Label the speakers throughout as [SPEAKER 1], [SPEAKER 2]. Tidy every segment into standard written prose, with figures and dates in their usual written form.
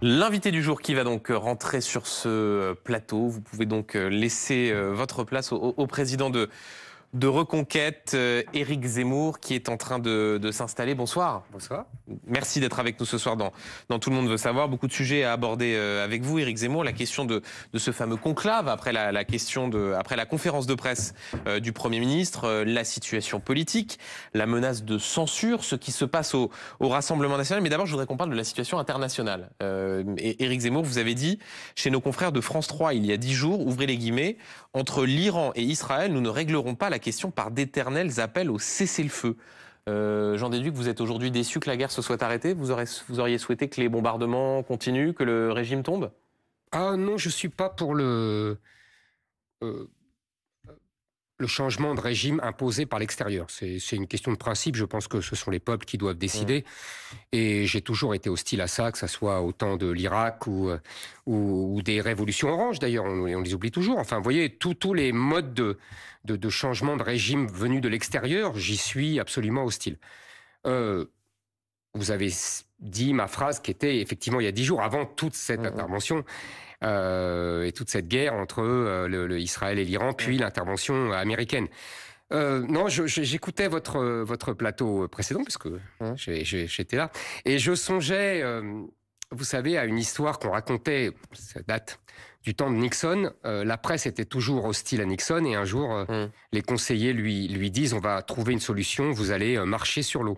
[SPEAKER 1] L'invité du jour qui va donc rentrer sur ce plateau. Vous pouvez donc laisser votre place au président de Reconquête, Éric Zemmour, qui est en train de s'installer. Bonsoir.
[SPEAKER 2] Bonsoir.
[SPEAKER 1] Merci d'être avec nous ce soir dans Tout le monde veut savoir. Beaucoup de sujets à aborder avec vous, Éric Zemmour. La question de ce fameux conclave, après après la conférence de presse du Premier ministre, la situation politique, la menace de censure, ce qui se passe au Rassemblement national. Mais d'abord, je voudrais qu'on parle de la situation internationale. Éric Zemmour, vous avez dit, chez nos confrères de France 3, il y a 10 jours, ouvrez les guillemets, entre l'Iran et Israël, nous ne réglerons pas la question par d'éternels appels au cessez-le-feu. J'en déduis que vous êtes aujourd'hui déçu que la guerre se soit arrêtée. Vous auriez souhaité que les bombardements continuent, que le régime tombe?
[SPEAKER 2] Ah non, je suis pas pour euh, le changement de régime imposé par l'extérieur. C'est une question de principe. Je pense que ce sont les peuples qui doivent décider. Et j'ai toujours été hostile à ça, que ce soit au temps de l'Irak ou des révolutions oranges, d'ailleurs. On les oublie toujours. Enfin, vous voyez, tous les modes de changement de régime venus de l'extérieur, j'y suis absolument hostile. Euh, Vous avez dit ma phrase qui était effectivement il y a 10 jours, avant toute cette intervention et toute cette guerre entre Israël et l'Iran, puis l'intervention américaine. Non, j'écoutais votre plateau précédent, parce que j'étais là, et je songeais, vous savez, à une histoire qu'on racontait, ça date du temps de Nixon. La presse était toujours hostile à Nixon, et un jour, les conseillers lui disent « On va trouver une solution, vous allez marcher sur l'eau ».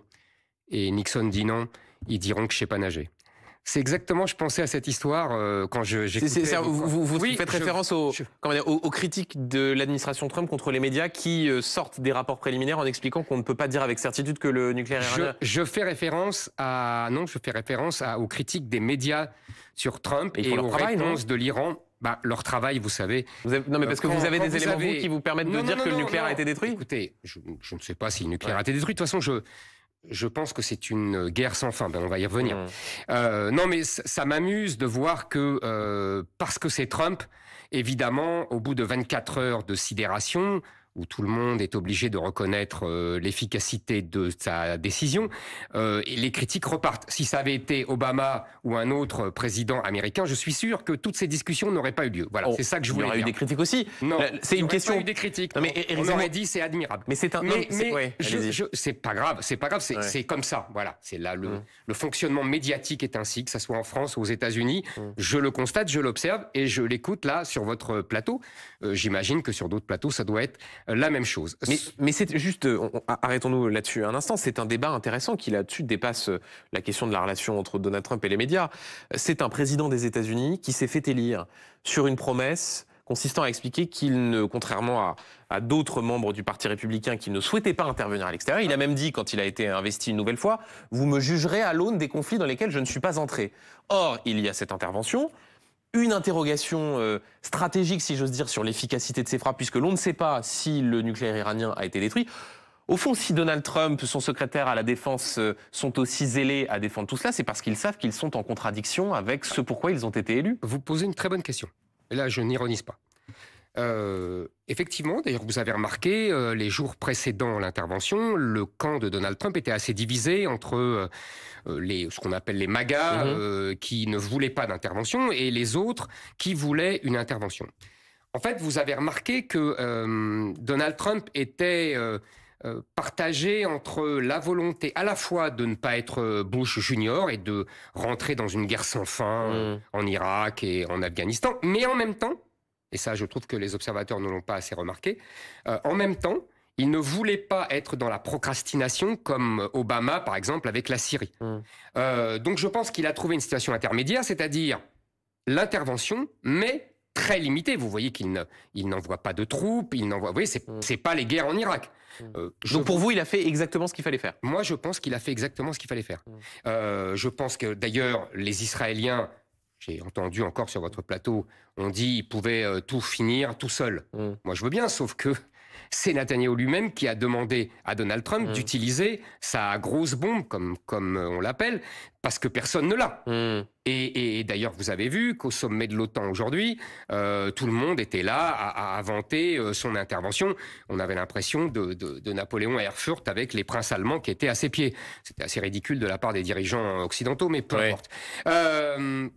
[SPEAKER 2] Et Nixon dit non, ils diront que je sais pas nager. C'est exactement, je pensais à cette histoire quand j'écoutais...
[SPEAKER 1] Vous faites référence aux critiques de l'administration Trump contre les médias qui sortent des rapports préliminaires en expliquant qu'on ne peut pas dire avec certitude que le nucléaire iranien...
[SPEAKER 2] Je fais référence aux critiques des médias sur Trump et aux réponses de l'Iran. Bah, leur travail, vous savez...
[SPEAKER 1] Non, mais parce que vous avez des éléments qui vous permettent de dire que le nucléaire a été détruit?
[SPEAKER 2] Écoutez, je ne sais pas si le nucléaire a été détruit. De toute façon, je pense que c'est une guerre sans fin. Ben, on va y revenir. Non, mais ça m'amuse de voir que, parce que c'est Trump, évidemment, au bout de 24 heures de sidération, où tout le monde est obligé de reconnaître l'efficacité de sa décision, et les critiques repartent. Si ça avait été Obama ou un autre président américain, je suis sûr que toutes ces discussions n'auraient pas eu lieu. Voilà, c'est ça que je voulais dire.
[SPEAKER 1] Il y aurait eu des critiques aussi.
[SPEAKER 2] Non,
[SPEAKER 1] c'est une question.
[SPEAKER 2] Pas eu des critiques.
[SPEAKER 1] Non, mais
[SPEAKER 2] on aurait dit c'est admirable.
[SPEAKER 1] Mais c'est un.
[SPEAKER 2] C'est pas grave. C'est pas grave. C'est comme ça. Voilà. C'est là le fonctionnement médiatique est ainsi, que ça soit en France ou aux États-Unis. Je le constate, je l'observe et je l'écoute là sur votre plateau. J'imagine que sur d'autres plateaux, ça doit être la même chose.
[SPEAKER 1] Mais c'est juste, arrêtons-nous là-dessus un instant, c'est un débat intéressant qui là-dessus dépasse la question de la relation entre Donald Trump et les médias. C'est un président des États-Unis qui s'est fait élire sur une promesse consistant à expliquer qu'il ne, contrairement à d'autres membres du Parti républicain qui ne souhaitaient pas intervenir à l'extérieur, il a même dit, quand il a été investi une nouvelle fois, « Vous me jugerez à l'aune des conflits dans lesquels je ne suis pas entré ». Or, il y a cette intervention, une interrogation stratégique, si j'ose dire, sur l'efficacité de ces frappes, puisque l'on ne sait pas si le nucléaire iranien a été détruit. Au fond, si Donald Trump, son secrétaire à la Défense, sont aussi zélés à défendre tout cela, c'est parce qu'ils savent qu'ils sont en contradiction avec ce pourquoi ils ont été élus.
[SPEAKER 2] Vous posez une très bonne question. Et là, je n'ironise pas. Effectivement, d'ailleurs, vous avez remarqué, les jours précédant l'intervention, le camp de Donald Trump était assez divisé entre ce qu'on appelle les MAGA, qui ne voulaient pas d'intervention, et les autres qui voulaient une intervention. En fait, vous avez remarqué que Donald Trump était partagé entre la volonté à la fois de ne pas être Bush Junior et de rentrer dans une guerre sans fin en Irak et en Afghanistan, mais en même temps, et ça je trouve que les observateurs ne l'ont pas assez remarqué, en même temps, il ne voulait pas être dans la procrastination comme Obama, par exemple, avec la Syrie. Donc je pense qu'il a trouvé une situation intermédiaire, c'est-à-dire l'intervention, mais très limitée. Vous voyez qu'il n'envoie pas de troupes, vous voyez, c'est pas les guerres en Irak.
[SPEAKER 1] Donc pour vous, il a fait exactement ce qu'il fallait faire?
[SPEAKER 2] Moi, je pense qu'il a fait exactement ce qu'il fallait faire. Je pense que, d'ailleurs, les Israéliens, j'ai entendu encore sur votre plateau, on dit qu'ils pouvaient tout finir tout seuls. Moi, je veux bien, sauf que C'est Netanyahou lui-même qui a demandé à Donald Trump d'utiliser sa grosse bombe, comme on l'appelle, parce que personne ne l'a. Et d'ailleurs, vous avez vu qu'au sommet de l'OTAN aujourd'hui, tout le monde était là à vanter son intervention. On avait l'impression de Napoléon à Erfurt avec les princes allemands qui étaient à ses pieds. C'était assez ridicule de la part des dirigeants occidentaux, mais peu importe.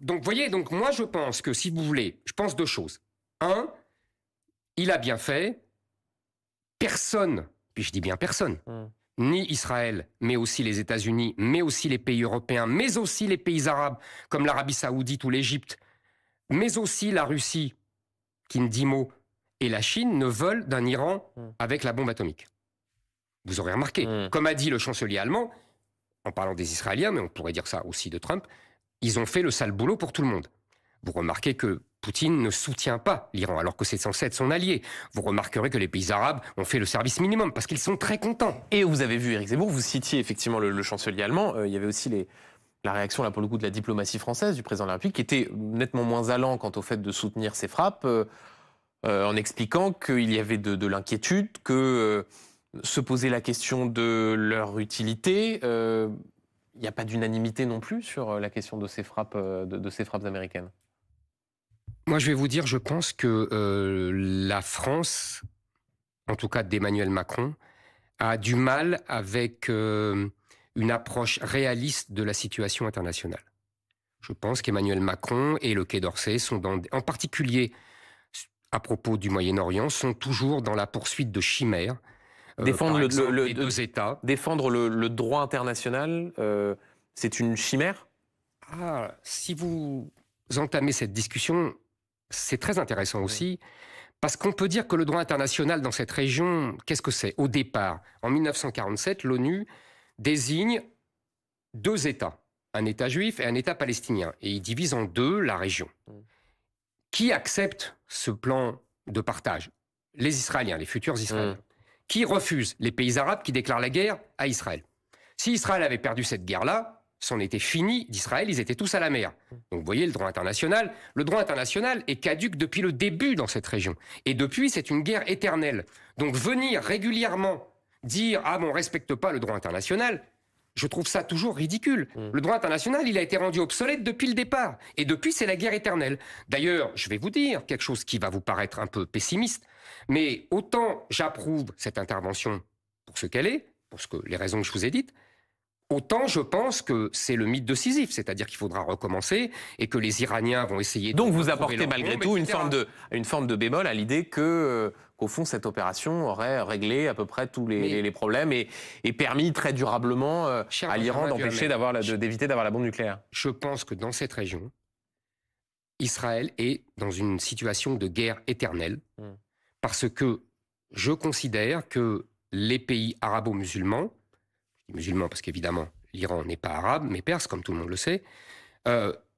[SPEAKER 2] Donc, voyez, donc moi, je pense que, si vous voulez, je pense deux choses. Un, il a bien fait. Personne, puis je dis bien personne, ni Israël, mais aussi les États-Unis, mais aussi les pays européens, mais aussi les pays arabes, comme l'Arabie Saoudite ou l'Égypte, mais aussi la Russie, qui ne dit mot, et la Chine ne veulent d'un Iran avec la bombe atomique. Vous aurez remarqué, comme a dit le chancelier allemand, en parlant des Israéliens, mais on pourrait dire ça aussi de Trump, ils ont fait le sale boulot pour tout le monde. Vous remarquez que Poutine ne soutient pas l'Iran, alors que c'est censé être son allié. Vous remarquerez que les pays arabes ont fait le service minimum, parce qu'ils sont très contents.
[SPEAKER 1] Et vous avez vu, Éric Zemmour, vous citiez effectivement le chancelier allemand, il y avait aussi la réaction, là, pour le coup, de la diplomatie française, du président de la République, qui était nettement moins allant quant au fait de soutenir ces frappes, en expliquant qu'il y avait de l'inquiétude, que se poser la question de leur utilité, il n'y a pas d'unanimité non plus sur la question de ces frappes, de ces frappes américaines.
[SPEAKER 2] Moi, je vais vous dire, je pense que la France, en tout cas d'Emmanuel Macron, a du mal avec une approche réaliste de la situation internationale. Je pense qu'Emmanuel Macron et le Quai d'Orsay sont en particulier à propos du Moyen-Orient, sont toujours dans la poursuite de chimères.
[SPEAKER 1] Défendre
[SPEAKER 2] les deux États.
[SPEAKER 1] Défendre le droit international, c'est une chimère ?
[SPEAKER 2] Si vous entamez cette discussion, c'est très intéressant aussi, parce qu'on peut dire que le droit international dans cette région, qu'est-ce que c'est ? Au départ, en 1947, l'ONU désigne deux États, un État juif et un État palestinien, et il divise en deux la région. Qui accepte ce plan de partage ? Les Israéliens, les futurs Israéliens. Qui refuse ? Les pays arabes qui déclarent la guerre à Israël. Si Israël avait perdu cette guerre-là, c'en était fini d'Israël, ils étaient tous à la mer. Donc vous voyez, le droit international est caduc depuis le début dans cette région. Et depuis, c'est une guerre éternelle. Donc venir régulièrement dire « Ah, bon, on ne respecte pas le droit international », je trouve ça toujours ridicule. Le droit international, il a été rendu obsolète depuis le départ. Et depuis, c'est la guerre éternelle. D'ailleurs, je vais vous dire quelque chose qui va vous paraître un peu pessimiste, mais autant j'approuve cette intervention pour ce qu'elle est, pour les raisons que je vous ai dites, autant je pense que c'est le mythe de Sisyphe, c'est-à-dire qu'il faudra recommencer et que les Iraniens vont essayer de...
[SPEAKER 1] Donc vous apportez malgré tout une forme de bémol à l'idée qu'au fond cette opération aurait réglé à peu près tous les problèmes et permis très durablement à l'Iran d'éviter d'avoir la bombe nucléaire.
[SPEAKER 2] Je pense que dans cette région, Israël est dans une situation de guerre éternelle parce que je considère que les pays arabo-musulmans, parce qu'évidemment, l'Iran n'est pas arabe, mais perse, comme tout le monde le sait,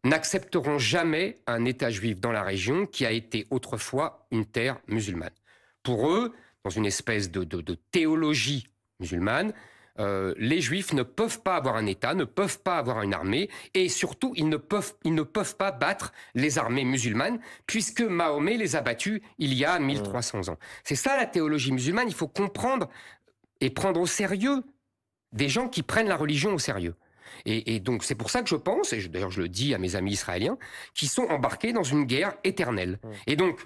[SPEAKER 2] n'accepteront jamais un État juif dans la région qui a été autrefois une terre musulmane. Pour eux, dans une espèce de théologie musulmane, les Juifs ne peuvent pas avoir un État, ne peuvent pas avoir une armée, et surtout, ils ne peuvent pas battre les armées musulmanes, puisque Mahomet les a battus il y a 1300 ans. C'est ça la théologie musulmane, il faut comprendre et prendre au sérieux des gens qui prennent la religion au sérieux. Et donc c'est pour ça que je pense, et d'ailleurs je le dis à mes amis israéliens, qui sont embarqués dans une guerre éternelle. Et donc,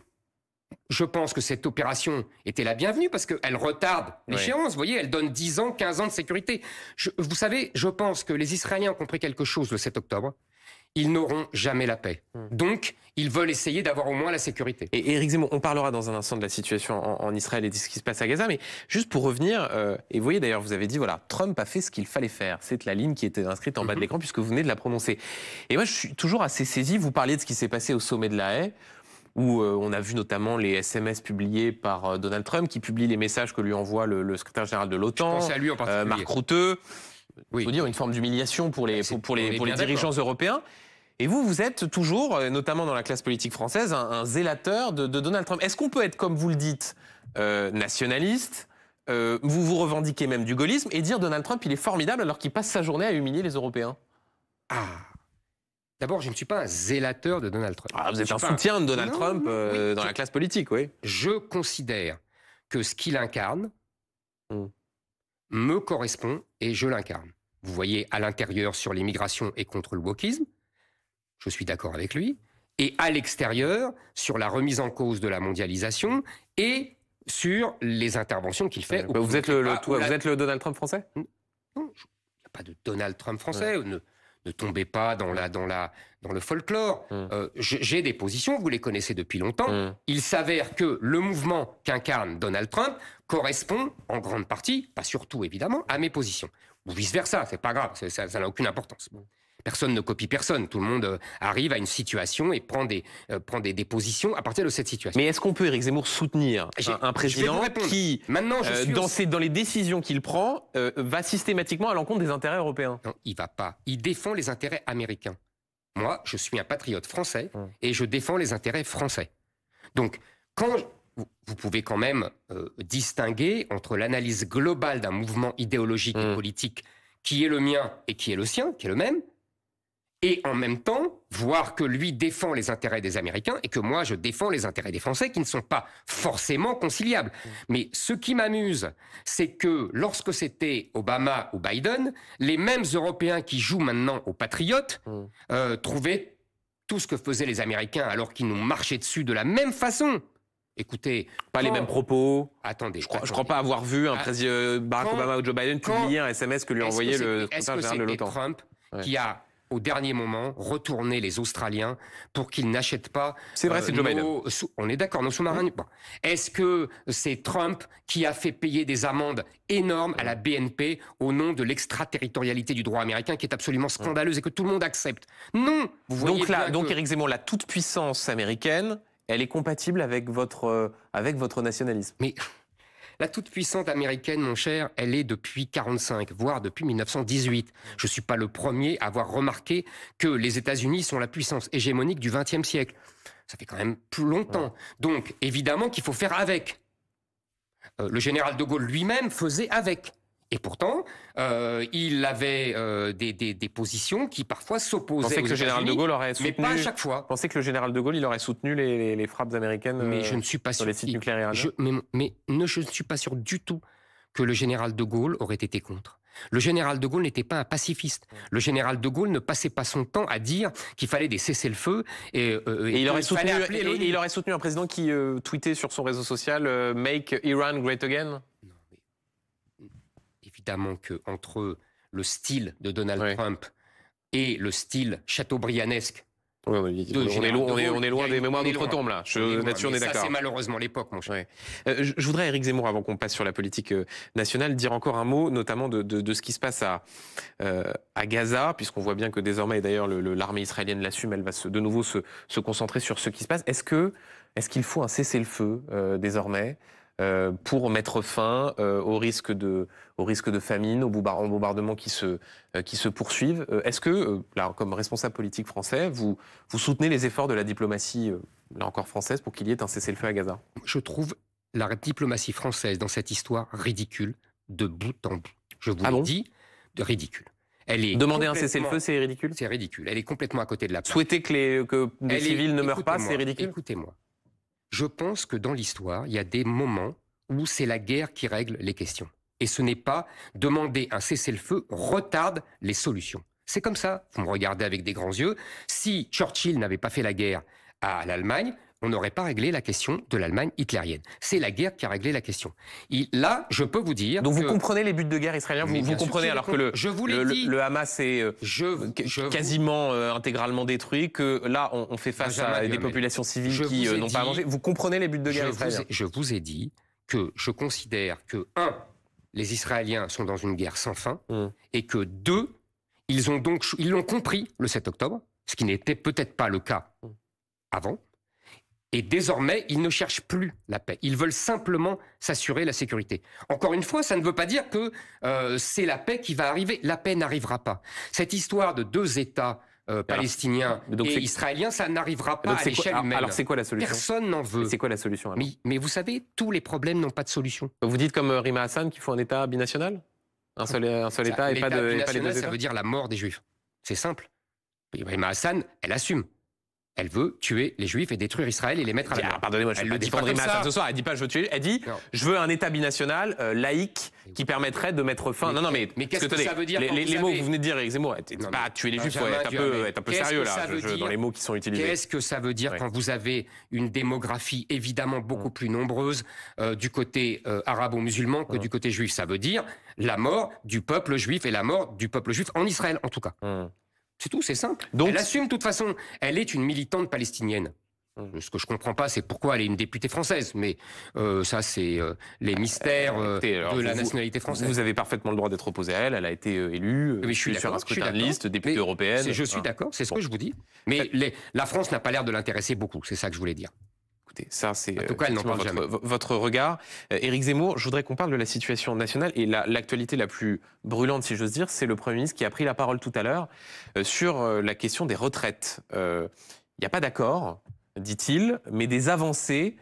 [SPEAKER 2] je pense que cette opération était la bienvenue parce qu'elle retarde l'échéance. Vous voyez, elle donne 10 ans, 15 ans de sécurité. Vous savez, je pense que les Israéliens ont compris quelque chose le 7 octobre. Ils n'auront jamais la paix. Donc, ils veulent essayer d'avoir au moins la sécurité.
[SPEAKER 1] Et Éric Zemmour, on parlera dans un instant de la situation en Israël et de ce qui se passe à Gaza, mais juste pour revenir, et vous voyez d'ailleurs, vous avez dit, voilà, Trump a fait ce qu'il fallait faire. C'est la ligne qui était inscrite en bas de l'écran puisque vous venez de la prononcer. Et moi, je suis toujours assez saisi, vous parliez de ce qui s'est passé au sommet de la Haye, où on a vu notamment les SMS publiés par Donald Trump, qui publie les messages que lui envoie le secrétaire général de l'OTAN, Mark Rutte. Il faut dire une forme d'humiliation pour les dirigeants européens. Et vous êtes toujours, notamment dans la classe politique française, un zélateur de Donald Trump. Est-ce qu'on peut être, comme vous le dites, nationaliste, vous revendiquez même du gaullisme, et dire Donald Trump, il est formidable alors qu'il passe sa journée à humilier les Européens ?
[SPEAKER 2] D'abord, je ne suis pas un zélateur de Donald Trump.
[SPEAKER 1] Vous êtes un soutien de Donald Trump dans la classe politique, oui.
[SPEAKER 2] Je considère que ce qu'il incarne
[SPEAKER 1] Mm.
[SPEAKER 2] me correspond et je l'incarne. Vous voyez, à l'intérieur, sur l'immigration et contre le wokisme, je suis d'accord avec lui, et à l'extérieur, sur la remise en cause de la mondialisation et sur les interventions qu'il fait.
[SPEAKER 1] Vous êtes vous êtes le Donald Trump français?
[SPEAKER 2] Non, il n'y a pas de Donald Trump français. Ouais. Ne tombez pas dans le folklore. J'ai des positions, vous les connaissez depuis longtemps. Il s'avère que le mouvement qu'incarne Donald Trump correspond en grande partie, pas surtout évidemment, à mes positions. Ou vice-versa, c'est pas grave, ça n'a aucune importance. Personne ne copie personne. Tout le monde arrive à une situation et prend des positions à partir de cette situation.
[SPEAKER 1] Mais est-ce qu'on peut, Éric Zemmour, soutenir un président qui, dans les décisions qu'il prend, va systématiquement à l'encontre des intérêts européens?
[SPEAKER 2] Non, il va pas. Il défend les intérêts américains. Moi, je suis un patriote français et je défends les intérêts français. Donc, vous pouvez quand même distinguer entre l'analyse globale d'un mouvement idéologique et politique qui est le mien et qui est le sien, qui est le même, et en même temps, voir que lui défend les intérêts des Américains et que moi, je défends les intérêts des Français qui ne sont pas forcément conciliables. Mais ce qui m'amuse, c'est que lorsque c'était Obama ou Biden, les mêmes Européens qui jouent maintenant aux patriotes trouvaient tout ce que faisaient les Américains alors qu'ils nous marchaient dessus de la même façon. Écoutez,
[SPEAKER 1] pas les mêmes propos.
[SPEAKER 2] Attendez.
[SPEAKER 1] Je crois pas avoir vu un président Barack Obama ou Joe Biden publier un SMS que lui a envoyé le secrétaire général de l'OTAN.
[SPEAKER 2] Trump qui a, au dernier moment, retourné les Australiens pour qu'ils n'achètent pas...
[SPEAKER 1] C'est vrai, c'est Joe Biden.
[SPEAKER 2] On est d'accord, nos sous-marins... Bon. Est-ce que c'est Trump qui a fait payer des amendes énormes à la BNP au nom de l'extraterritorialité du droit américain qui est absolument scandaleuse et que tout le monde accepte? Non. Vous voyez
[SPEAKER 1] donc Éric Zemmour, la toute-puissance américaine, elle est compatible avec votre nationalisme.
[SPEAKER 2] Mais la toute-puissante américaine, mon cher, elle est depuis 1945, voire depuis 1918. Je ne suis pas le premier à avoir remarqué que les États-Unis sont la puissance hégémonique du XXe siècle. Ça fait quand même plus longtemps. Donc, évidemment qu'il faut faire avec. Le général de Gaulle lui-même faisait avec. Et pourtant, il avait des positions qui parfois s'opposaient aux États-Unis.
[SPEAKER 1] Que le général de Gaulle aurait soutenu,
[SPEAKER 2] mais pas à chaque fois.
[SPEAKER 1] Pensez que le général de Gaulle il aurait soutenu les frappes américaines
[SPEAKER 2] je ne suis pas
[SPEAKER 1] sur les sites nucléaires iraniens?
[SPEAKER 2] Je ne suis pas sûr du tout que le général de Gaulle aurait été contre. Le général de Gaulle n'était pas un pacifiste. Le général de Gaulle ne passait pas son temps à dire qu'il fallait des cessez-le-feu et
[SPEAKER 1] il aurait soutenu un président qui tweetait sur son réseau social Make Iran Great Again.
[SPEAKER 2] Évidemment qu'entre le style de Donald Trump et le style chateaubrianesque,
[SPEAKER 1] on est loin des mémoires d'outre-tombe, là. Là-dessus, on est d'accord.
[SPEAKER 2] Ça, c'est malheureusement l'époque, mon cher.
[SPEAKER 1] Je voudrais, Éric Zemmour, avant qu'on passe sur la politique nationale, dire encore un mot, notamment de ce qui se passe à Gaza, puisqu'on voit bien que désormais, et d'ailleurs l'armée israélienne l'assume, elle va de nouveau se concentrer sur ce qui se passe. Est-ce qu'il faut un cessez-le-feu désormais pour mettre fin au risque de famine, aux bombardements qui se poursuivent? Est-ce que, là, comme responsable politique français, vous soutenez les efforts de la diplomatie, là encore française, pour qu'il y ait un cessez-le-feu à Gaza?
[SPEAKER 2] Je trouve la diplomatie française dans cette histoire ridicule de bout en bout. Je vous le dis, de ridicule.
[SPEAKER 1] Demander un cessez-le-feu, c'est ridicule?
[SPEAKER 2] C'est ridicule. Elle est complètement à côté de la plaque.
[SPEAKER 1] Souhaiter que des civils ne meurent pas, c'est ridicule?
[SPEAKER 2] Écoutez-moi. Je pense que dans l'histoire, il y a des moments où c'est la guerre qui règle les questions. Et ce n'est pas demander un cessez-le-feu retarde les solutions. C'est comme ça. Vous me regardez avec des grands yeux. Si Churchill n'avait pas fait la guerre à l'Allemagne, on n'aurait pas réglé la question de l'Allemagne hitlérienne. C'est la guerre qui a réglé la question. Là, je peux vous dire...
[SPEAKER 1] Donc vous comprenez les buts de guerre israéliens? Vous comprenez, alors que le Hamas est quasiment intégralement détruit, que là, on fait face à des populations civiles qui n'ont pas à manger. Vous comprenez les buts de guerre israéliens?
[SPEAKER 2] Je vous ai dit que je considère que, 1, les Israéliens sont dans une guerre sans fin, et que 2, ils l'ont compris le 7 octobre, ce qui n'était peut-être pas le cas avant. Et désormais, ils ne cherchent plus la paix. Ils veulent simplement s'assurer la sécurité. Encore une fois, ça ne veut pas dire que c'est la paix qui va arriver. La paix n'arrivera pas. Cette histoire de 2 États palestiniens et israéliens, ça n'arrivera pas à l'échelle humaine.
[SPEAKER 1] Alors c'est quoi la solution?
[SPEAKER 2] Personne n'en veut.
[SPEAKER 1] C'est quoi la solution alors?
[SPEAKER 2] Mais vous savez, tous les problèmes n'ont pas de solution.
[SPEAKER 1] Vous dites comme Rima Hassan qu'il faut un État binational? Un seul État et pas les 2 États?
[SPEAKER 2] Ça veut dire la mort des Juifs. C'est simple. Rima Hassan, elle assume. Elle veut tuer les Juifs et détruire Israël et les mettre à la mort.
[SPEAKER 1] Pardonnez-moi, je ne vais pas défendre Imad Hassan ce soir. Elle dit pas je veux tuer. Elle dit je veux un État binational laïque qui permettrait de mettre fin. Mais
[SPEAKER 2] qu'est-ce que ça veut dire
[SPEAKER 1] les mots que vous venez de dire, Éric Zemmour, pas tuer les Juifs, il faut être un peu sérieux là dans les mots qui sont utilisés.
[SPEAKER 2] Qu'est-ce que ça veut dire quand vous avez une démographie évidemment beaucoup plus nombreuse du côté arabo-musulman que du côté juif? Ça veut dire la mort du peuple juif et la mort du peuple juif en Israël en tout cas. C'est tout, c'est simple. Donc, elle assume de toute façon. Elle est une militante palestinienne. Ce que je ne comprends pas, c'est pourquoi elle est une députée française. Mais ça, c'est les mystères de la nationalité française.
[SPEAKER 1] Vous avez parfaitement le droit d'être opposé à elle. Elle a été élue sur un scrutin de liste, députée européenne.
[SPEAKER 2] Je suis d'accord, c'est ce que je vous dis. Mais la France n'a pas l'air de l'intéresser beaucoup. C'est ça que je voulais dire.
[SPEAKER 1] Écoutez, ça, c'est
[SPEAKER 2] votre
[SPEAKER 1] regard. Éric Zemmour, je voudrais qu'on parle de la situation nationale et l'actualité la plus brûlante, si j'ose dire, c'est le Premier ministre qui a pris la parole tout à l'heure sur la question des retraites. Il n'y a pas d'accord, dit-il, mais des avancées.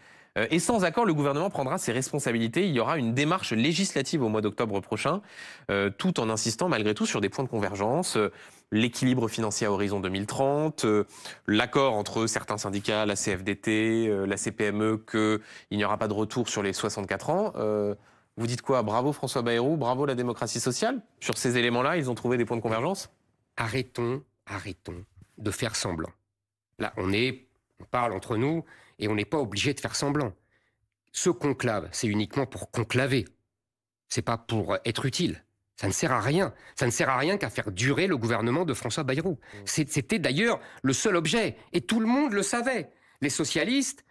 [SPEAKER 1] Et sans accord, le gouvernement prendra ses responsabilités. Il y aura une démarche législative au mois d'octobre prochain, tout en insistant malgré tout sur des points de convergence. L'équilibre financier à horizon 2030, l'accord entre certains syndicats, la CFDT, la CPME, qu'il n'y aura pas de retour sur les 64 ans. Vous dites quoi? Bravo François Bayrou, bravo la démocratie sociale. Sur ces éléments-là, ils ont trouvé des points de convergence?
[SPEAKER 2] Arrêtons de faire semblant. Là, on parle entre nous et on n'est pas obligé de faire semblant. Ce conclave, c'est uniquement pour conclaver. C'est pas pour être utile. Ça ne sert à rien. Ça ne sert à rien qu'à faire durer le gouvernement de François Bayrou. C'était d'ailleurs le seul objet. Et tout le monde le savait. Les socialistes,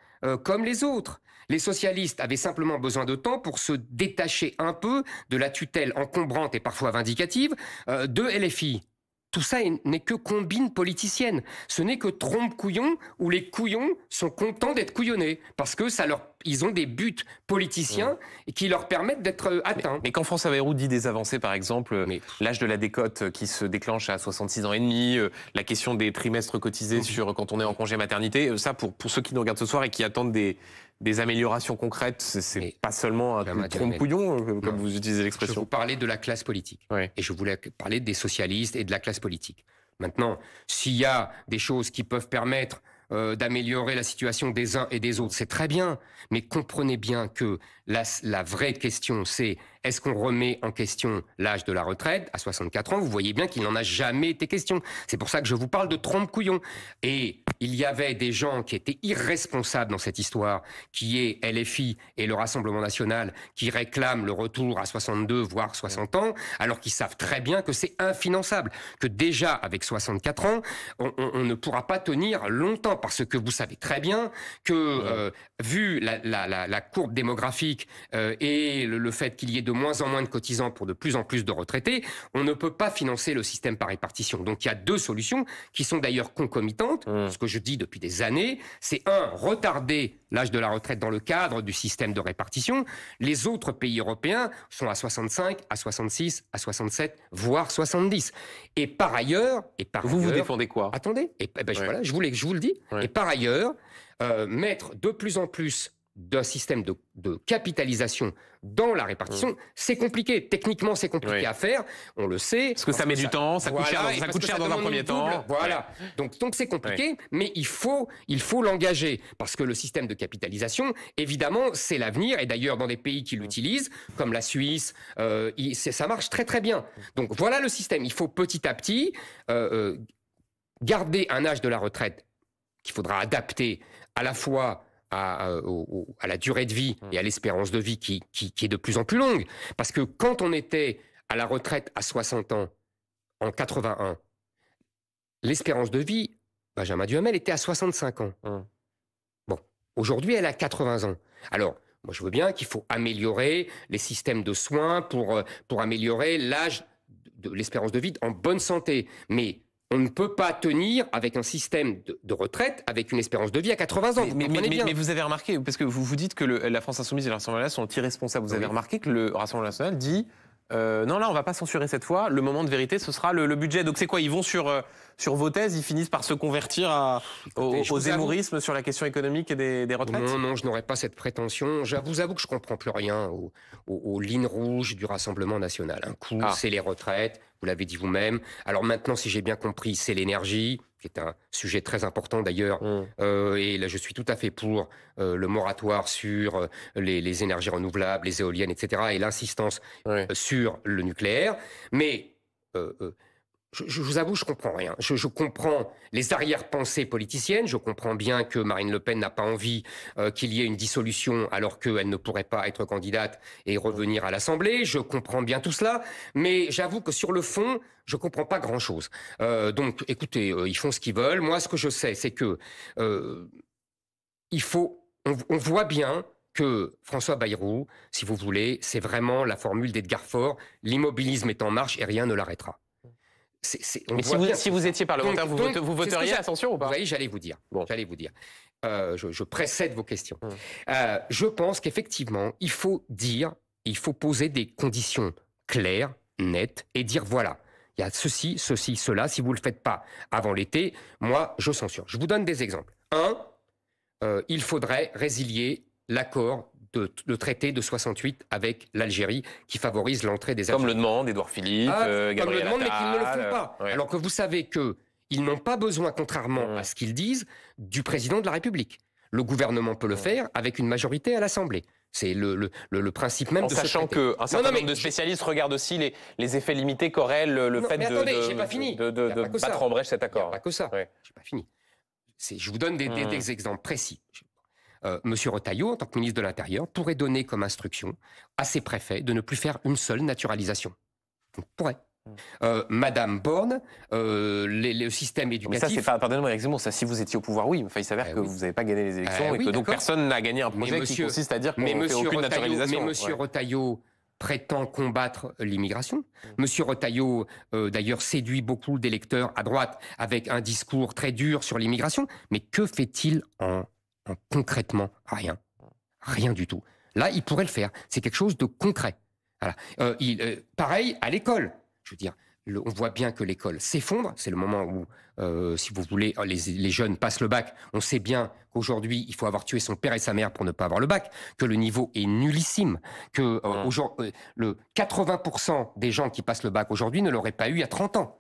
[SPEAKER 2] comme les autres. Les socialistes avaient simplement besoin de temps pour se détacher un peu de la tutelle encombrante et parfois vindicative de LFI. Tout ça n'est que combine politicienne. Ce n'est que trompe-couillon où les couillons sont contents d'être couillonnés parce que ils ont des buts politiciens qui leur permettent d'être atteints.
[SPEAKER 1] Mais quand François Bayrou dit des avancées, par exemple, l'âge de la décote qui se déclenche à 66 ans et demi, la question des trimestres cotisés quand on est en congé maternité, ça pour ceux qui nous regardent ce soir et qui attendent des améliorations concrètes, c'est pas seulement un trompe-couillon, comme vous utilisez l'expression.
[SPEAKER 2] Je vous parlais de la classe politique. Et je voulais parler des socialistes et de la classe politique. Maintenant, s'il y a des choses qui peuvent permettre d'améliorer la situation des uns et des autres, c'est très bien. Mais comprenez bien que la vraie question, c'est est-ce qu'on remet en question l'âge de la retraite à 64 ans? Vous voyez bien qu'il n'en a jamais été question. C'est pour ça que je vous parle de trompe-couillon. Et il y avait des gens qui étaient irresponsables dans cette histoire, qui est LFI et le Rassemblement national, qui réclament le retour à 62, voire 60 ans, alors qu'ils savent très bien que c'est infinançable, que déjà avec 64 ans, on ne pourra pas tenir longtemps, parce que vous savez très bien que, vu la courbe démographique et le fait qu'il y ait de moins en moins de cotisants pour de plus en plus de retraités, on ne peut pas financer le système par répartition. Donc il y a deux solutions qui sont d'ailleurs concomitantes. Ce que je dis depuis des années, c'est retarder l'âge de la retraite dans le cadre du système de répartition. Les autres pays européens sont à 65, à 66, à 67, voire 70. Et par ailleurs...
[SPEAKER 1] Vous défendez quoi?
[SPEAKER 2] Attendez, voilà, je vous le dis. Et par ailleurs, mettre de plus en plus d'un système de capitalisation dans la répartition, c'est compliqué. Techniquement, c'est compliqué à faire. On le sait.
[SPEAKER 1] Parce que ça met du temps, ça coûte cher dans un premier temps.
[SPEAKER 2] Voilà. Donc c'est compliqué, mais il faut l'engager. Parce que le système de capitalisation, évidemment, c'est l'avenir. Et d'ailleurs, dans des pays qui l'utilisent, comme la Suisse, ça marche très très bien. Donc voilà le système. Il faut petit à petit garder un âge de la retraite qu'il faudra adapter à la fois à la durée de vie et à l'espérance de vie qui est de plus en plus longue. Parce que quand on était à la retraite à 60 ans, en 81, l'espérance de vie, Benjamin Duhamel, était à 65 ans. Bon, aujourd'hui, elle est à 80 ans. Alors, moi, je veux bien qu'il faut améliorer les systèmes de soins pour améliorer l'âge de l'espérance de vie en bonne santé. Mais on ne peut pas tenir avec un système de retraite avec une espérance de vie à 80 ans.
[SPEAKER 1] Mais vous avez remarqué, parce que vous dites que la France Insoumise et le Rassemblement national sont irresponsables. Vous avez remarqué que le Rassemblement national dit non, là, on ne va pas censurer cette fois. Le moment de vérité, ce sera le budget. Donc c'est quoi? Ils vont sur vos thèses, ils finissent par se convertir au zémourisme sur la question économique et des retraites?
[SPEAKER 2] Non, je n'aurais pas cette prétention. Je vous avoue que je ne comprends plus rien aux lignes rouges du Rassemblement national. Un coup, c'est les retraites, vous l'avez dit vous-même. Alors maintenant, si j'ai bien compris, c'est l'énergie. qui est un sujet très important d'ailleurs, et là je suis tout à fait pour le moratoire sur les énergies renouvelables, les éoliennes, etc., et l'insistance sur le nucléaire, mais je vous avoue, je comprends rien. Je comprends les arrière-pensées politiciennes. Je comprends bien que Marine Le Pen n'a pas envie qu'il y ait une dissolution alors qu'elle ne pourrait pas être candidate et revenir à l'Assemblée. Je comprends bien tout cela. Mais j'avoue que sur le fond, je comprends pas grand-chose. Donc, écoutez, ils font ce qu'ils veulent. Moi, ce que je sais, c'est que il faut... On voit bien que François Bayrou, si vous voulez, c'est vraiment la formule d'Edgar Faure. L'immobilisme est en marche et rien ne l'arrêtera.
[SPEAKER 1] Mais si vous étiez parlementaire, vous voteriez, attention ou pas?
[SPEAKER 2] Vous voyez, j'allais vous dire. Bon. Je précède vos questions. Je pense qu'effectivement, il faut poser des conditions claires, nettes, et dire voilà, il y a ceci, cela. Si vous ne le faites pas avant l'été, moi, je censure. Je vous donne des exemples. Il faudrait résilier l'accord le traité de 68 avec l'Algérie qui favorise l'entrée des Algériens.
[SPEAKER 1] Comme le demande Édouard Philippe, Gabriel Attal. Comme le demande,
[SPEAKER 2] mais qu'ils ne le font pas. Ouais. Alors que vous savez qu'ils n'ont pas besoin, contrairement à ce qu'ils disent, du président de la République. Le gouvernement peut le faire avec une majorité à l'Assemblée. C'est le principe même de ce traité.
[SPEAKER 1] En sachant qu'un certain nombre de spécialistes regardent aussi les effets limités qu'aurait le fait de battre en brèche cet accord.
[SPEAKER 2] Pas que ça. J'ai pas fini. Je vous donne des exemples précis. Monsieur Retailleau, en tant que ministre de l'Intérieur, pourrait donner comme instruction à ses préfets de ne plus faire une seule naturalisation. On pourrait. Madame Borne, le système éducatif...
[SPEAKER 1] Mais ça, pardonnez-moi, Éric Zemmour, ça, si vous étiez au pouvoir, oui. Enfin, il s'avère que vous n'avez pas gagné les élections et que donc personne n'a gagné un projet qui consiste à dire qu'on ne fait aucune naturalisation.
[SPEAKER 2] Mais monsieur Retailleau prétend combattre l'immigration. Monsieur Retailleau, d'ailleurs, séduit beaucoup d'électeurs à droite avec un discours très dur sur l'immigration. Mais que fait-il concrètement? Rien du tout. Là, il pourrait le faire. C'est quelque chose de concret. Voilà. Pareil à l'école. Je veux dire, on voit bien que l'école s'effondre. C'est le moment où, si vous voulez, les jeunes passent le bac. On sait bien qu'aujourd'hui, il faut avoir tué son père et sa mère pour ne pas avoir le bac, que le niveau est nullissime, que le 80% des gens qui passent le bac aujourd'hui ne l'auraient pas eu il y a 30 ans.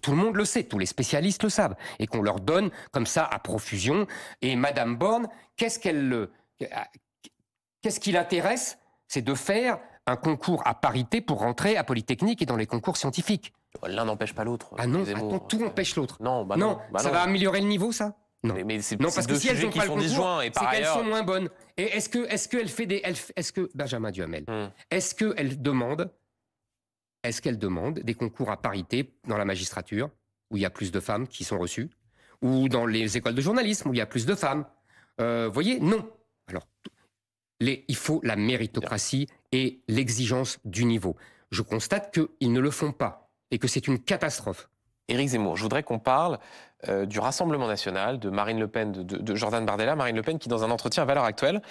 [SPEAKER 2] Tout le monde le sait, tous les spécialistes le savent, et qu'on leur donne comme ça à profusion. Et Madame Borne, qu'est-ce qui l'intéresse? C'est de faire un concours à parité pour rentrer à Polytechnique et dans les concours scientifiques.
[SPEAKER 1] L'un n'empêche pas l'autre.
[SPEAKER 2] Ah non, attends, tout empêche l'autre.
[SPEAKER 1] Non,
[SPEAKER 2] ça va améliorer le niveau, ça? Non.
[SPEAKER 1] Mais c'est
[SPEAKER 2] parce que si elles n'ont pas le concours,
[SPEAKER 1] c'est
[SPEAKER 2] qu'elles sont moins bonnes. Et est-ce que Benjamin Duhamel, est-ce qu'elle demande des concours à parité dans la magistrature, où il y a plus de femmes qui sont reçues, ou dans les écoles de journalisme, où il y a plus de femmes? Voyez, non. Alors, il faut la méritocratie et l'exigence du niveau. Je constate qu'ils ne le font pas, et que c'est une catastrophe.
[SPEAKER 1] Éric Zemmour, je voudrais qu'on parle du Rassemblement national, de Marine Le Pen, de Jordan Bardella. Marine Le Pen qui, dans un entretien à Valeurs Actuelles,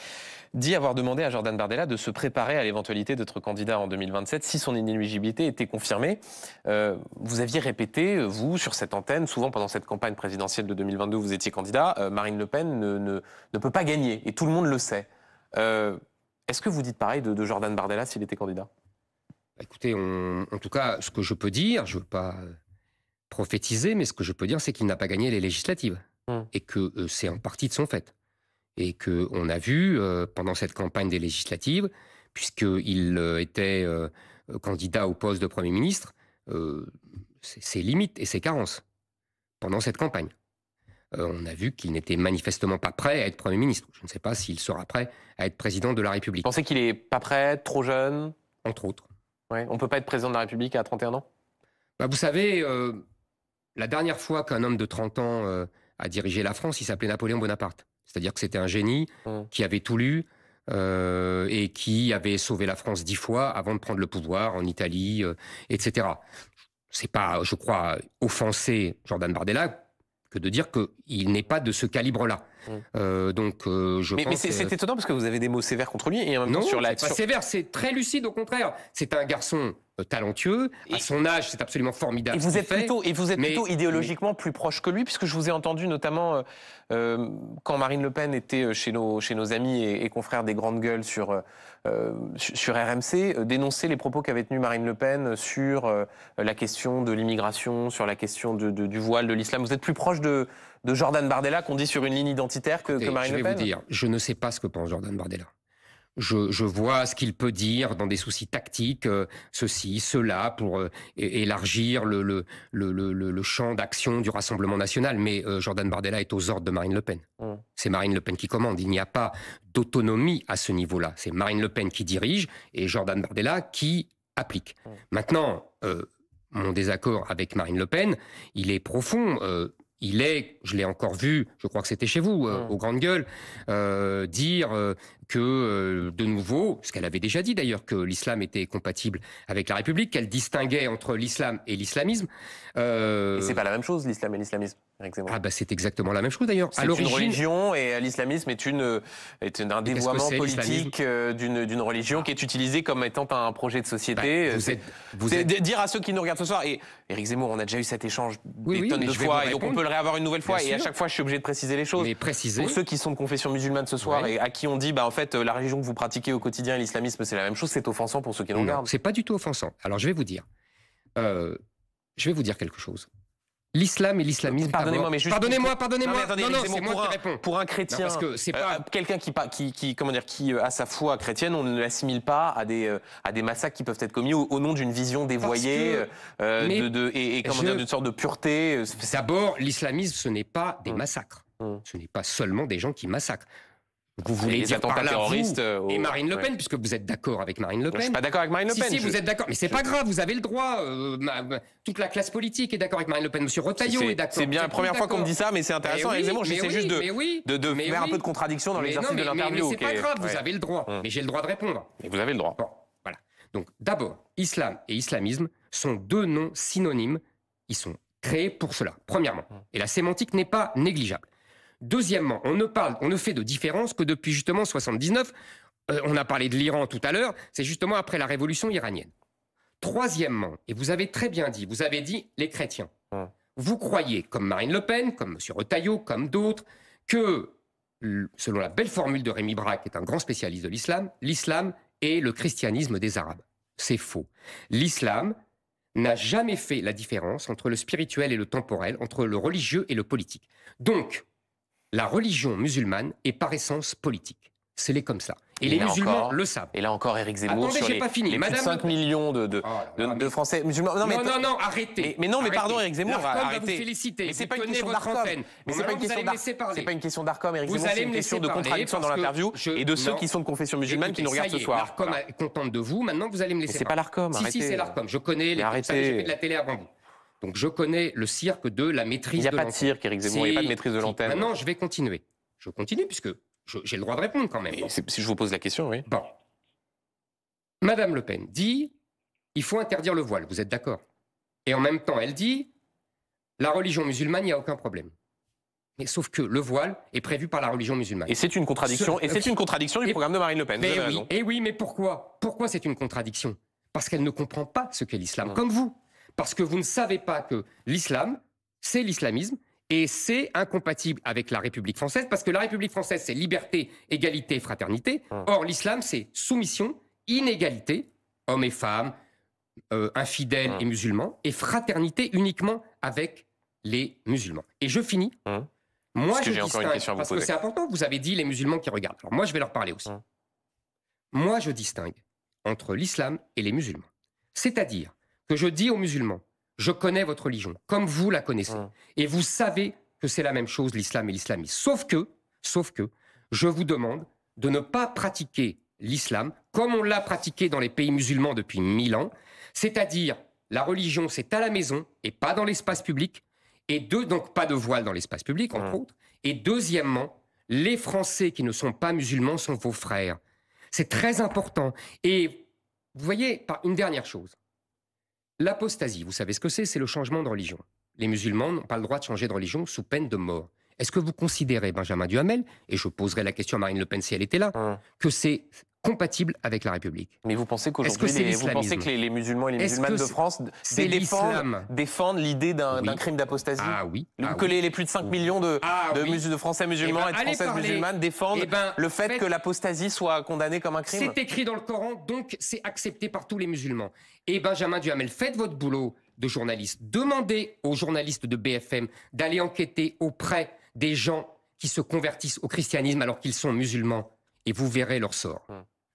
[SPEAKER 1] dit avoir demandé à Jordan Bardella de se préparer à l'éventualité d'être candidat en 2027 si son inéligibilité était confirmée. Vous aviez répété, vous, sur cette antenne, souvent pendant cette campagne présidentielle de 2022, vous étiez candidat, Marine Le Pen ne peut pas gagner, et tout le monde le sait. Est-ce que vous dites pareil de Jordan Bardella s'il était candidat?
[SPEAKER 2] Écoutez, en tout cas, ce que je peux dire, je ne veux pas prophétiser, mais ce que je peux dire, c'est qu'il n'a pas gagné les législatives. Et que c'est en partie de son fait. Et qu'on a vu, pendant cette campagne des législatives, puisqu'il était candidat au poste de Premier ministre, ses limites et ses carences pendant cette campagne. On a vu qu'il n'était manifestement pas prêt à être Premier ministre. Je ne sais pas s'il sera prêt à être président de la République.
[SPEAKER 1] Vous pensez qu'il n'est pas prêt, trop jeune?
[SPEAKER 2] Entre autres.
[SPEAKER 1] Ouais. On ne peut pas être président de la République à 31 ans?
[SPEAKER 2] Vous savez, la dernière fois qu'un homme de 30 ans a dirigé la France, il s'appelait Napoléon Bonaparte. C'est-à-dire que c'était un génie qui avait tout lu et qui avait sauvé la France 10 fois avant de prendre le pouvoir en Italie, etc. C'est pas, je crois, offenser Jordan Bardella que de dire qu'il n'est pas de ce calibre-là. Donc, je
[SPEAKER 1] Mais
[SPEAKER 2] pense
[SPEAKER 1] c'est étonnant parce que vous avez des mots sévères contre lui et en même temps
[SPEAKER 2] non,
[SPEAKER 1] sur la.
[SPEAKER 2] c'est pas sévère, c'est très lucide au contraire. C'est un garçon talentueux. À son âge, c'est absolument formidable.
[SPEAKER 1] Et vous êtes plutôt idéologiquement plus proche que lui, puisque je vous ai entendu notamment quand Marine Le Pen était chez nos amis et confrères des grandes gueules sur RMC, dénoncer les propos qu'avait tenus Marine Le Pen sur la question de l'immigration, sur la question du voile, de l'islam. Vous êtes plus proche de Jordan Bardella, qu'on dit sur une ligne identitaire, que Marine Le Pen?
[SPEAKER 2] Je vais vous dire, je ne sais pas ce que pense Jordan Bardella. Je vois ce qu'il peut dire dans des soucis tactiques, ceci, cela, pour élargir le champ d'action du Rassemblement national. Mais Jordan Bardella est aux ordres de Marine Le Pen. C'est Marine Le Pen qui commande. Il n'y a pas d'autonomie à ce niveau-là. C'est Marine Le Pen qui dirige et Jordan Bardella qui applique. Maintenant, mon désaccord avec Marine Le Pen, il est profond. Il est, je l'ai encore vu, je crois que c'était chez vous, aux grandes gueules, dire que, de nouveau, ce qu'elle avait déjà dit d'ailleurs, que l'islam était compatible avec la République, qu'elle distinguait entre l'islam et l'islamisme.
[SPEAKER 1] Et c'est pas la même chose, l'islam et l'islamisme, Éric Zemmour.
[SPEAKER 2] Ah bah c'est exactement la même chose d'ailleurs.
[SPEAKER 1] C'est une religion et l'islamisme est un dévoiement politique d'une religion qui est utilisée comme étant un projet de société. Dire à ceux qui nous regardent ce soir, et Éric Zemmour, on a déjà eu cet échange des tonnes de fois, et donc on peut le réavoir une nouvelle fois, et à chaque fois je suis obligé de préciser les choses. Pour ceux qui sont de confession musulmane ce soir et à qui on dit, en fait, la religion que vous pratiquez au quotidien et l'islamisme c'est la même chose, c'est offensant pour ceux qui nous regardent.
[SPEAKER 2] C'est pas du tout offensant. Alors je vais vous dire quelque chose. L'islam et l'islamisme.
[SPEAKER 1] Pardonnez-moi, mais juste.
[SPEAKER 2] Pardonnez-moi.
[SPEAKER 1] Non,
[SPEAKER 2] c'est moi qui réponds.
[SPEAKER 1] Pour un chrétien,
[SPEAKER 2] parce que c'est pas
[SPEAKER 1] quelqu'un qui a sa foi chrétienne, on ne l'assimile pas à des massacres qui peuvent être commis au nom d'une vision dévoyée d'une sorte de pureté.
[SPEAKER 2] D'abord, l'islamisme, ce n'est pas des massacres. Ce n'est pas seulement des gens qui massacrent. Vous voulez dire par là, terroristes et Marine Le Pen, puisque vous êtes d'accord avec Marine Le Pen.
[SPEAKER 1] Je suis pas d'accord avec Marine Le Pen.
[SPEAKER 2] Si, vous êtes d'accord. Mais c'est pas grave, vous avez le droit. Toute la classe politique est d'accord avec Marine Le Pen. Monsieur Retailleau est d'accord.
[SPEAKER 1] C'est bien la première fois qu'on me dit ça, mais c'est intéressant. J'essaie juste de faire un peu de contradiction dans l'exercice de l'interview.
[SPEAKER 2] Mais c'est pas grave, vous avez le droit. Mais j'ai le droit de répondre.
[SPEAKER 1] Et vous avez le droit.
[SPEAKER 2] Bon, voilà. Donc d'abord, islam et islamisme sont deux noms synonymes. Ils sont créés pour cela, premièrement. Et la sémantique n'est pas négligeable. Deuxièmement, on ne fait de différence que depuis justement 79. On a parlé de l'Iran tout à l'heure, c'est justement après la révolution iranienne. Troisièmement, et vous avez très bien dit, vous avez dit les chrétiens. Vous croyez, comme Marine Le Pen, comme M. Retailleau, comme d'autres, que, selon la belle formule de Rémi Braque, qui est un grand spécialiste de l'islam est le christianisme des Arabes. C'est faux. L'islam n'a jamais fait la différence entre le spirituel et le temporel, entre le religieux et le politique. Donc, la religion musulmane est par essence politique. C'est comme ça. Et les musulmans le savent.
[SPEAKER 1] Et là encore, Éric Zemmour,
[SPEAKER 2] sur les plus de
[SPEAKER 1] 5 millions de Français musulmans.
[SPEAKER 2] Non, arrêtez.
[SPEAKER 1] Mais non, mais pardon, Éric Zemmour, arrêtez.
[SPEAKER 2] Féliciter.
[SPEAKER 1] Mais c'est pas une question d'Arcom. Mais c'est pas une question d'Arcom, Éric Zemmour. C'est une question de contradiction dans l'interview et de ceux qui sont de confession musulmane qui nous regardent ce soir.
[SPEAKER 2] L'Arcom est contente de vous. Maintenant, vous allez me laisser parler.
[SPEAKER 1] C'est pas l'Arcom.
[SPEAKER 2] Si, c'est l'Arcom. Je connais les. J'ai fait de la télé avant vous. Donc je connais le cirque de la maîtrise de l'antenne.
[SPEAKER 1] Il n'y a pas de cirque, Éric Zemmour. Il n'y a pas de maîtrise de l'antenne.
[SPEAKER 2] Maintenant, je vais continuer. Je continue puisque j'ai le droit de répondre quand même.
[SPEAKER 1] Si je vous pose la question, oui.
[SPEAKER 2] Bon. Madame Le Pen dit il faut interdire le voile. Vous êtes d'accord? Et en même temps, elle dit la religion musulmane, il n'y a aucun problème. Mais sauf que le voile est prévu par la religion musulmane.
[SPEAKER 1] Et c'est une contradiction. C'est une contradiction du programme de Marine Le Pen.
[SPEAKER 2] Mais pourquoi? Pourquoi c'est une contradiction? Parce qu'elle ne comprend pas ce qu'est l'islam, comme vous. Parce que vous ne savez pas que l'islam, c'est l'islamisme. Et c'est incompatible avec la République française, parce que la République française, c'est liberté, égalité, fraternité. Or, l'islam, c'est soumission, inégalité, hommes et femmes, infidèles et musulmans, et fraternité uniquement avec les musulmans. Et je finis. Moi, je distingue, parce que c'est important, vous avez dit les musulmans qui regardent. Alors moi, je vais leur parler aussi. Moi, je distingue entre l'islam et les musulmans. C'est-à-dire que je dis aux musulmans, je connais votre religion, comme vous la connaissez. Et vous savez que c'est la même chose, l'islam et l'islamisme. Sauf que, je vous demande de ne pas pratiquer l'islam comme on l'a pratiqué dans les pays musulmans depuis 1000 ans. C'est-à-dire, la religion, c'est à la maison et pas dans l'espace public. Et donc pas de voile dans l'espace public, entre autres. Et deuxièmement, les Français qui ne sont pas musulmans sont vos frères. C'est très important. Et vous voyez, une dernière chose. L'apostasie, vous savez ce que c'est? C'est le changement de religion. Les musulmans n'ont pas le droit de changer de religion sous peine de mort. Est-ce que vous considérez, Benjamin Duhamel, et je poserai la question à Marine Le Pen si elle était là, que c'est compatible avec la République?
[SPEAKER 1] Mais vous pensez qu'aujourd'hui, vous pensez que les musulmans et les musulmanes de France défendent l'idée d'un crime d'apostasie?
[SPEAKER 2] Ah oui.
[SPEAKER 1] Que les plus de 5 millions de Français musulmans et de Françaises musulmanes défendent le fait que l'apostasie soit condamnée comme un crime?
[SPEAKER 2] C'est écrit dans le Coran, donc c'est accepté par tous les musulmans. Et Benjamin Duhamel, faites votre boulot de journaliste. Demandez aux journalistes de BFM d'aller enquêter auprès des gens qui se convertissent au christianisme alors qu'ils sont musulmans. Et vous verrez leur sort.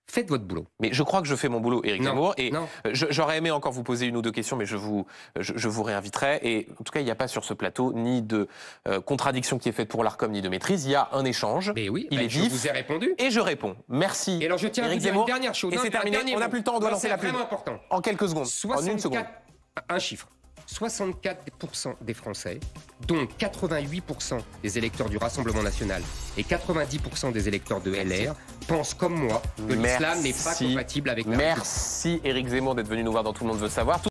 [SPEAKER 2] Faites votre boulot.
[SPEAKER 1] Mais je crois que je fais mon boulot, Éric Zemmour. Et j'aurais aimé encore vous poser une ou deux questions, mais je vous réinviterai. Et en tout cas, il n'y a pas sur ce plateau ni de contradiction qui est faite pour l'Arcom, ni de maîtrise. Il y a un échange.
[SPEAKER 2] Mais oui,
[SPEAKER 1] il est vif.
[SPEAKER 2] Je vous ai répondu.
[SPEAKER 1] Et je réponds. Merci.
[SPEAKER 2] Et alors, je tiens à vous dire une dernière chose.
[SPEAKER 1] Et c'est terminé. On n'a plus le temps, on doit lancer la pub.
[SPEAKER 2] C'est vraiment important.
[SPEAKER 1] En quelques secondes. En une seconde.
[SPEAKER 2] Un chiffre. 64% des Français, dont 88% des électeurs du Rassemblement national et 90% des électeurs de LR, pensent comme moi que l'islam n'est pas compatible avec la religion.
[SPEAKER 1] Merci Éric Zemmour d'être venu nous voir dans Tout le monde veut savoir.